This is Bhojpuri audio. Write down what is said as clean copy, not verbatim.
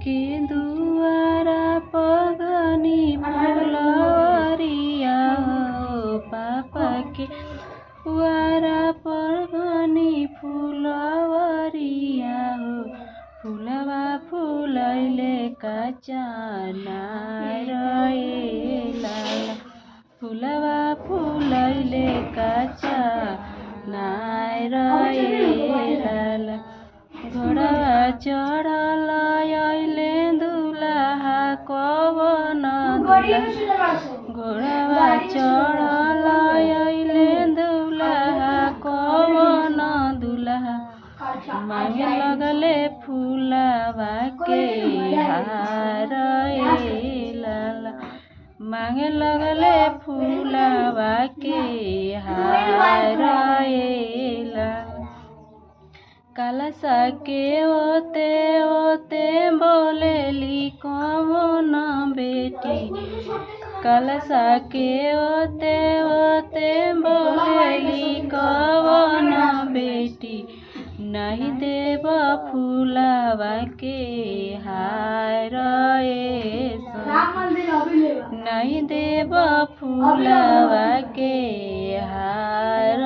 के दुआरा पगनी फुलवरिया हो पापा के दुआरा पगनी फुलवरिया हो फुलवा फुलैले कचाना रे लाला फुलवा फुलैले कचाना रे लाला घोड़वा चढ़ल अइले दुल्हा कवन दुल्हा घोड़वा चढ़ल अइले दुल्हा कवन दुल्हा मांगे लगले फूलवा के हार लाला मांगे लगले फूलवा के हार लाला कलशा के ओते ओते बोलेली कवन बेटी कलशा के ओते ओते बोलेली कवन बेटी नहीं देव फूलवा के हार नहीं देव फूलवा के हार